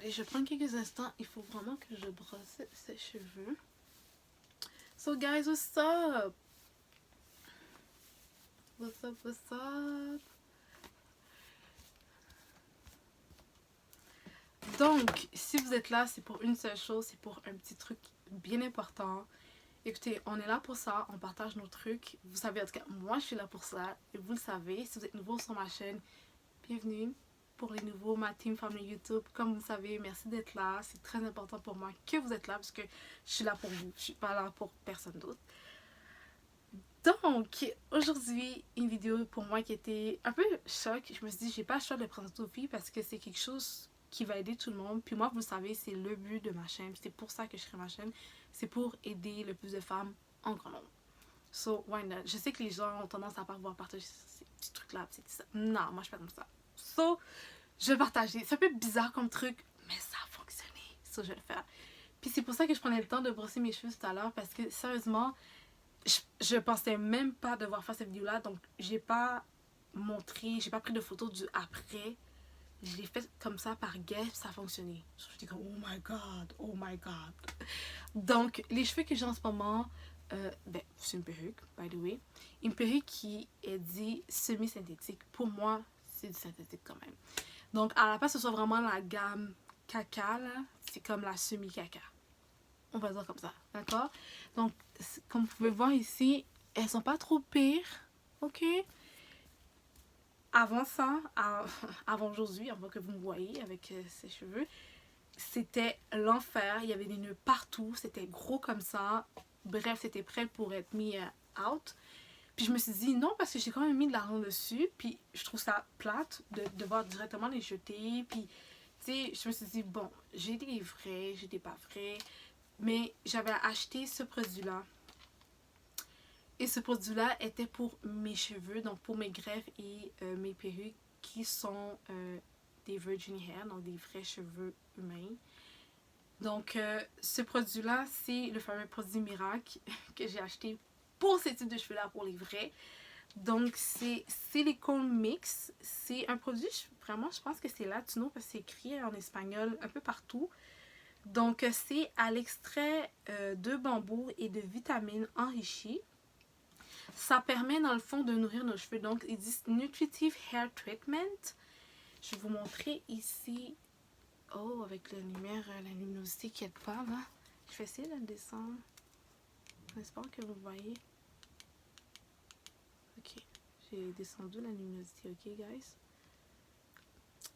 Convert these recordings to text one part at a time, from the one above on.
désolée, je prends quelques instants. Il faut vraiment que je brosse ses cheveux. So guys, what's up? What's up, what's up? Donc, si vous êtes là, c'est pour une seule chose, c'est pour un petit truc bien important. Écoutez, on est là pour ça, on partage nos trucs. Vous savez, en tout cas, moi je suis là pour ça. Et vous le savez, si vous êtes nouveau sur ma chaîne, bienvenue. Pour les nouveaux, ma team famille YouTube, comme vous savez, merci d'être là. C'est très important pour moi que vous êtes là parce que je suis là pour vous. Je suis pas là pour personne d'autre. Donc, aujourd'hui, une vidéo pour moi qui était un peu choc. Je me suis dit, j'ai pas le choix de le présenter aux filles parce que c'est quelque chose qui va aider tout le monde. Puis moi, vous le savez, c'est le but de ma chaîne. C'est pour ça que je crée ma chaîne. C'est pour aider le plus de femmes en grand nombre. So, why not? Je sais que les gens ont tendance à pas pouvoir partager ces petits trucs-là. Ça. Non, moi, je suis pas comme ça. So, je vais le partager. C'est un peu bizarre comme truc, mais ça a fonctionné. So, je vais le faire. Puis c'est pour ça que je prenais le temps de brosser mes cheveux tout à l'heure parce que, sérieusement, je pensais même pas devoir faire cette vidéo-là. Donc, j'ai pas montré, j'ai pas pris de photos du après. Je l'ai fait comme ça par guess, ça a fonctionné. J'étais comme, oh my god, oh my god. Donc, les cheveux que j'ai en ce moment, c'est une perruque, by the way. Une perruque qui est dit semi-synthétique. Pour moi, c'est du synthétique quand même. Donc, à la place que ce soit vraiment la gamme caca, là, c'est comme la semi-caca. On va dire comme ça, d'accord? Donc, comme vous pouvez voir ici, elles sont pas trop pires, ok? Avant ça, avant aujourd'hui, avant que vous me voyez avec ces cheveux, c'était l'enfer. Il y avait des nœuds partout, c'était gros comme ça. Bref, c'était prêt pour être mis out. Puis je me suis dit non, parce que j'ai quand même mis de l'argent dessus. Puis je trouve ça plate de devoir directement les jeter. Puis, tu sais, je me suis dit bon, j'ai des vrais, j'ai des pas vrais. Mais j'avais acheté ce produit-là. Et ce produit-là était pour mes cheveux, donc pour mes greffes et mes perruques qui sont des virgin hair, donc des vrais cheveux humains. Donc, ce produit-là, c'est le fameux produit miracle que j'ai acheté pour ce type de cheveux-là, pour les vrais. Donc, c'est Silicone Mix. C'est un produit, vraiment, je pense que c'est latino parce que c'est écrit en espagnol un peu partout. Donc, c'est à l'extrait de bambou et de vitamines enrichies. Ça permet, dans le fond, de nourrir nos cheveux. Donc, ils disent Nutritive Hair Treatment. Je vais vous montrer ici. Oh, avec la lumière, la luminosité qui n'aide pas, là. Je vais essayer de le descendre. J'espère que vous voyez. Ok. J'ai descendu la luminosité, ok, guys?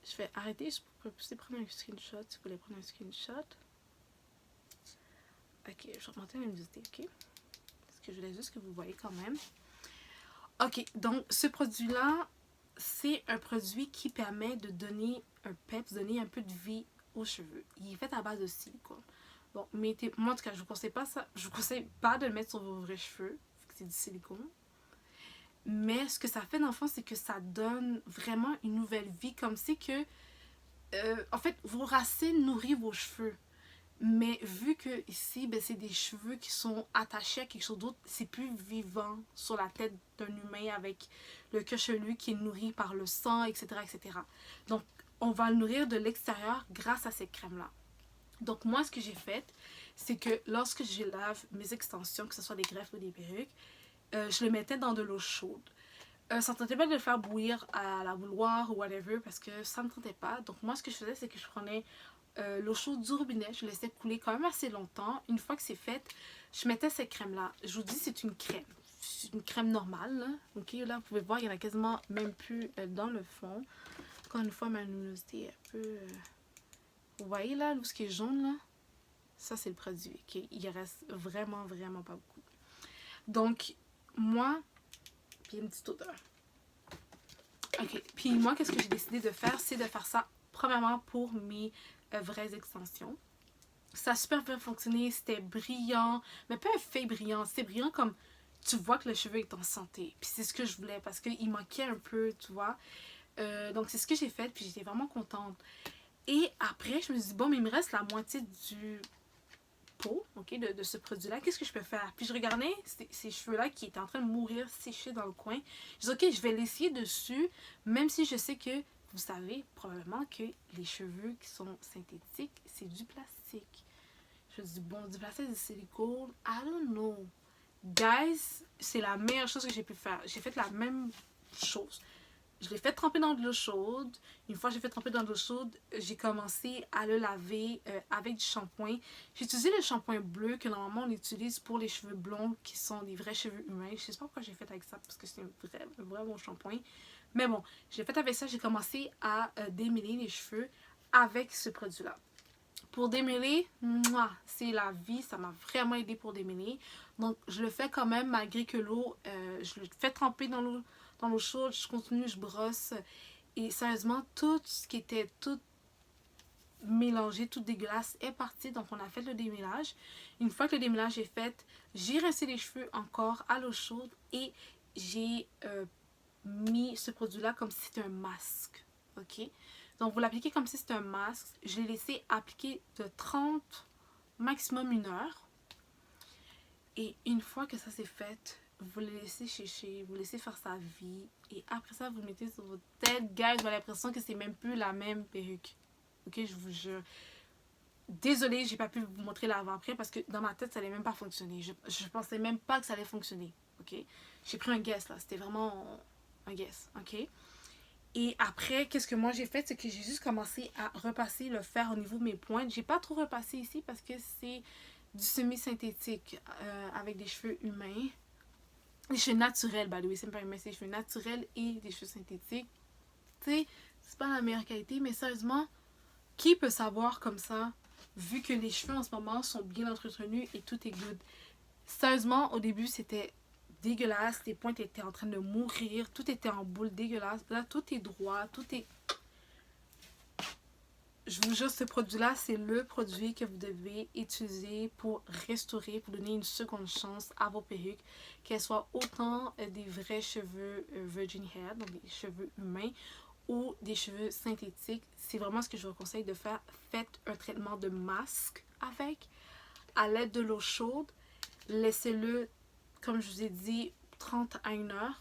Je vais arrêter juste pour prendre un screenshot, si vous voulez prendre un screenshot. Ok, je vais augmenter la luminosité, ok? Parce que je voulais juste que vous voyez quand même. Ok, donc ce produit-là, c'est un produit qui permet de donner un peps, donner un peu de vie aux cheveux. Il est fait à base de silicone. Bon, moi en tout cas, je vous conseille pas ça. Je vous conseille pas de le mettre sur vos vrais cheveux, c'est du silicone. Mais ce que ça fait dans le fond, c'est que ça donne vraiment une nouvelle vie, comme c'est que, en fait, vos racines nourrissent vos cheveux. Mais vu que ici, ben, c'est des cheveux qui sont attachés à quelque chose d'autre, c'est plus vivant sur la tête d'un humain avec le cuir chevelu qui est nourri par le sang, etc., etc. Donc, on va le nourrir de l'extérieur grâce à cette crème-là. Donc, moi, ce que j'ai fait, c'est que lorsque je lave mes extensions, que ce soit des greffes ou des perruques, je le mettais dans de l'eau chaude. Ça ne tentait pas de le faire bouillir à la bouilloire ou whatever parce que ça ne me tentait pas. Donc, moi, ce que je faisais, c'est que je prenais l'eau chaude du robinet, je laissais couler quand même assez longtemps. Une fois que c'est fait, je mettais cette crème-là. Je vous dis, c'est une crème. C'est une crème normale. Là. Ok, là, vous pouvez voir, il y en a quasiment même plus dans le fond. Encore une fois, ma luminosité est un peu... Vous voyez là, ce qui est jaune, là? Ça, c'est le produit. Ok, il reste vraiment, vraiment pas beaucoup. Donc, moi... Puis une petite odeur. Ok, puis moi, qu'est-ce que j'ai décidé de faire? C'est de faire ça, premièrement, pour mes vraies extensions. Ça a super bien fonctionné, c'était brillant, mais pas un fait brillant, c'était brillant comme tu vois que le cheveu est en santé. Puis c'est ce que je voulais parce qu'il manquait un peu, tu vois. Donc c'est ce que j'ai fait, puis j'étais vraiment contente. Et après, je me suis dit, bon, mais il me reste la moitié du pot, ok, de ce produit-là. Qu'est-ce que je peux faire? Puis je regardais ces cheveux-là qui étaient en train de mourir, sécher dans le coin. Je dis, ok, je vais l'essayer dessus, même si je sais que vous savez probablement que les cheveux qui sont synthétiques, c'est du plastique. Je dis, bon, du plastique, du silicone, I don't know. Guys, c'est la meilleure chose que j'ai pu faire. J'ai fait la même chose. Je l'ai fait tremper dans de l'eau chaude. Une fois que j'ai fait tremper dans de l'eau chaude, j'ai commencé à le laver avec du shampoing. J'ai utilisé le shampoing bleu que normalement on utilise pour les cheveux blonds qui sont des vrais cheveux humains. Je sais pas pourquoi j'ai fait avec ça parce que c'est un vrai bon shampoing. Mais bon, j'ai fait avec ça. J'ai commencé à démêler les cheveux avec ce produit-là. Pour démêler, c'est la vie. Ça m'a vraiment aidé pour démêler. Donc, je le fais quand même malgré que l'eau, je le fais tremper dans l'eau chaude. Je continue, je brosse. Et sérieusement, tout ce qui était tout mélangé, tout dégueulasse est parti. Donc, on a fait le démêlage. Une fois que le démêlage est fait, j'ai rincé les cheveux encore à l'eau chaude et j'ai mis ce produit-là comme si c'était un masque. OK? Donc, vous l'appliquez comme si c'était un masque. Je l'ai laissé appliquer de 30, maximum 1 heure. Et une fois que ça s'est fait, vous le laissez sécher, vous laissez faire sa vie. Et après ça, vous le mettez sur votre tête. Guys, j'ai l'impression que c'est même plus la même perruque. OK, je vous jure. Désolée, j'ai pas pu vous montrer l'avant-après parce que dans ma tête, ça allait même pas fonctionner. Je pensais même pas que ça allait fonctionner. OK? J'ai pris un guess, là. C'était vraiment un guess. OK? Et après, qu'est-ce que moi j'ai fait? C'est que j'ai juste commencé à repasser le fer au niveau de mes pointes. J'ai pas trop repassé ici parce que c'est du semi-synthétique avec des cheveux humains. Des cheveux naturels, by the way. C'est pas humain, c'est des cheveux naturels et des cheveux synthétiques. Tu sais, c'est pas la meilleure qualité, mais sérieusement, qui peut savoir comme ça, vu que les cheveux en ce moment sont bien entretenus et tout est good? Sérieusement, au début, c'était dégueulasse. Les pointes étaient en train de mourir. Tout était en boule dégueulasse. Là, tout est droit. Tout est... Je vous jure, ce produit-là, c'est le produit que vous devez utiliser pour restaurer, pour donner une seconde chance à vos perruques. Qu'elles soient autant des vrais cheveux virgin hair, donc des cheveux humains, ou des cheveux synthétiques. C'est vraiment ce que je vous conseille de faire. Faites un traitement de masque avec, à l'aide de l'eau chaude. Laissez-le, comme je vous ai dit, 30 à 1 heure.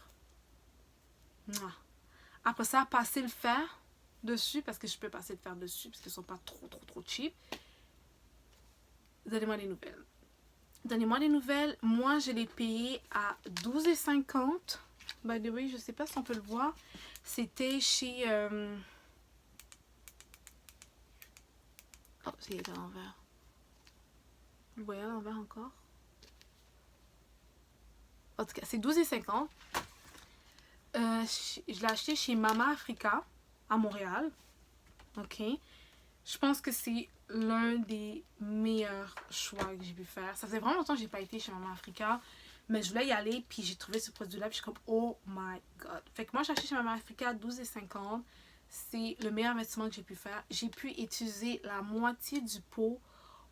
Après ça, passez le fer dessus, parce que je peux passer le fer dessus, parce qu'ils ne sont pas trop cheap. Donnez-moi des nouvelles. Donnez-moi des nouvelles. Moi, je l'ai payé à 12,50 $. By the way, je ne sais pas si on peut le voir. C'était chez... Oh, c'est à l'envers. Vous voyez à l'envers encore? En tout cas, c'est 12,50 $. Je l'ai acheté chez Mama Africa à Montréal. OK? Je pense que c'est l'un des meilleurs choix que j'ai pu faire. Ça faisait vraiment longtemps que j'ai pas été chez Mama Africa. Mais je voulais y aller, puis j'ai trouvé ce produit-là, puis je suis comme, oh my god. Fait que moi, j'ai acheté chez Mama Africa 12,50 $. C'est le meilleur investissement que j'ai pu faire. J'ai pu utiliser la moitié du pot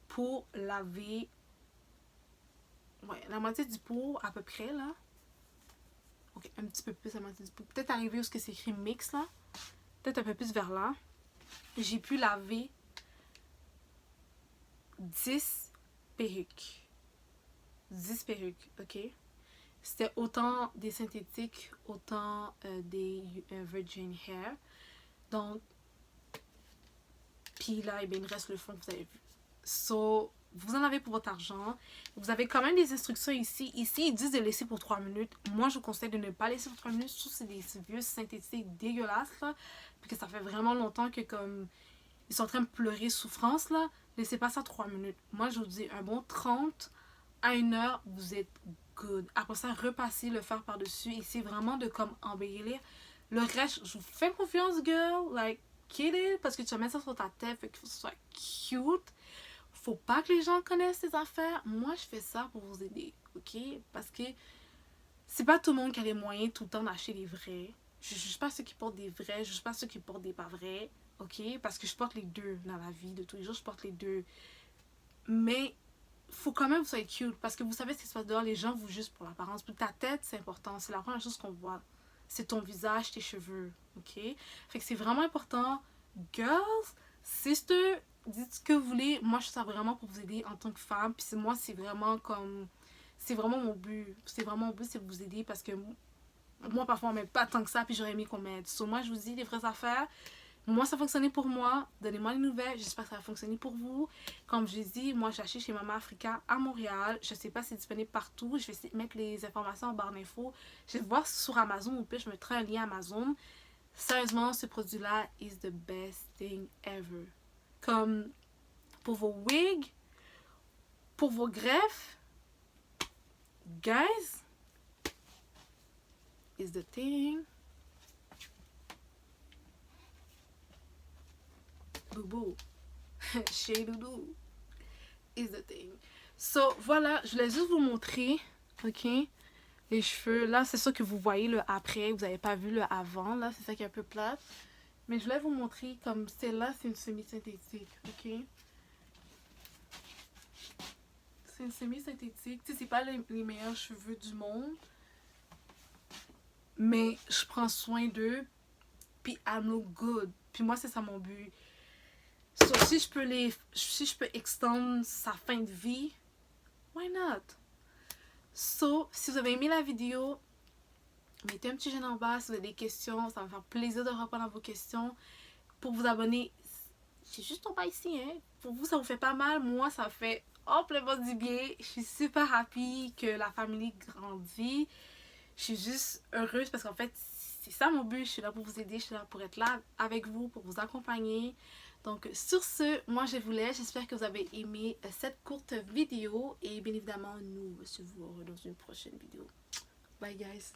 pour laver... Ouais, la moitié du pot à peu près, là. Ok, un petit peu plus la moitié du pot. Peut-être arriver où c'est écrit mix, là. Peut-être un peu plus vers là. J'ai pu laver 10 perruques. 10 perruques, ok? C'était autant des synthétiques, autant des virgin hair. Donc, puis là, eh bien, il reste le fond que vous avez vu. So, vous en avez pour votre argent. Vous avez quand même des instructions ici. Ici, ils disent de laisser pour 3 minutes. Moi, je vous conseille de ne pas laisser pour 3 minutes. Surtout que c'est des vieux synthétiques dégueulasses, là. Puis que ça fait vraiment longtemps que comme... Ils sont en train de pleurer souffrance, là. Laissez pas ça 3 minutes. Moi, je vous dis, un bon 30 à 1 heure, vous êtes good. Après ça, repassez le fer par-dessus. Essayez vraiment de comme embellir. Le reste, je vous fais confiance, girl. Like, get it. Parce que tu vas mettre ça sur ta tête. Fait qu'il faut que ce soit cute. Faut pas que les gens connaissent ces affaires. Moi, je fais ça pour vous aider. OK? Parce que c'est pas tout le monde qui a les moyens tout le temps d'acheter des vrais. Je juge pas ceux qui portent des vrais. Je juge pas ceux qui portent des pas vrais. OK? Parce que je porte les deux dans la vie de tous les jours. Je porte les deux. Mais faut quand même que vous soyez cute. Parce que vous savez ce qui se passe dehors. Les gens vous jugent pour l'apparence. Pour ta tête, c'est important. C'est la première chose qu'on voit. C'est ton visage, tes cheveux. OK? Fait que c'est vraiment important. Girls, sisters, dites ce que vous voulez. Moi, je suis ça vraiment pour vous aider en tant que femme. Puis moi, c'est vraiment comme... C'est vraiment mon but. C'est vraiment mon but, c'est de vous aider parce que moi, parfois, on met pas tant que ça, puis j'aurais aimé qu'on mette. So, moi, je vous dis les vraies affaires. Moi, ça a fonctionné pour moi. Donnez-moi les nouvelles. J'espère que ça va fonctionner pour vous. Comme je l'ai dit, moi, j'ai acheté chez Maman Africa à Montréal. Je sais pas si c'est disponible partout. Je vais essayer de mettre les informations en barre d'infos. Je vais voir sur Amazon ou puis je mettrai un lien Amazon. Sérieusement, ce produit-là is the best thing ever. Comme pour vos wigs, pour vos greffes, guys, is the thing. Boubou. Chez Doudou. Is the thing. So, voilà, je voulais juste vous montrer, ok, les cheveux. Là, c'est sûr que vous voyez le après, vous n'avez pas vu le avant, là, c'est ça qui est un peu plate. Mais je voulais vous montrer, comme celle-là, c'est une semi-synthétique, ok. C'est une semi-synthétique. Tu sais, c'est pas les meilleurs cheveux du monde. Mais je prends soin d'eux. Puis I'm look good. Puis moi, c'est ça mon but. So, si je peux extendre sa fin de vie, why not? So, si vous avez aimé la vidéo, mettez un petit j'aime en bas si vous avez des questions. Ça va me faire plaisir de répondre à vos questions. Pour vous abonner, c'est juste en bas ici, hein. Pour vous, ça vous fait pas mal. Moi, ça fait amplement du bien. Je suis super happy que la famille grandit. Je suis juste heureuse parce qu'en fait, c'est ça mon but. Je suis là pour vous aider. Je suis là pour être là avec vous, pour vous accompagner. Donc, sur ce, moi, je vous laisse. J'espère que vous avez aimé cette courte vidéo. Et bien évidemment, nous se verrons dans une prochaine vidéo. Bye, guys.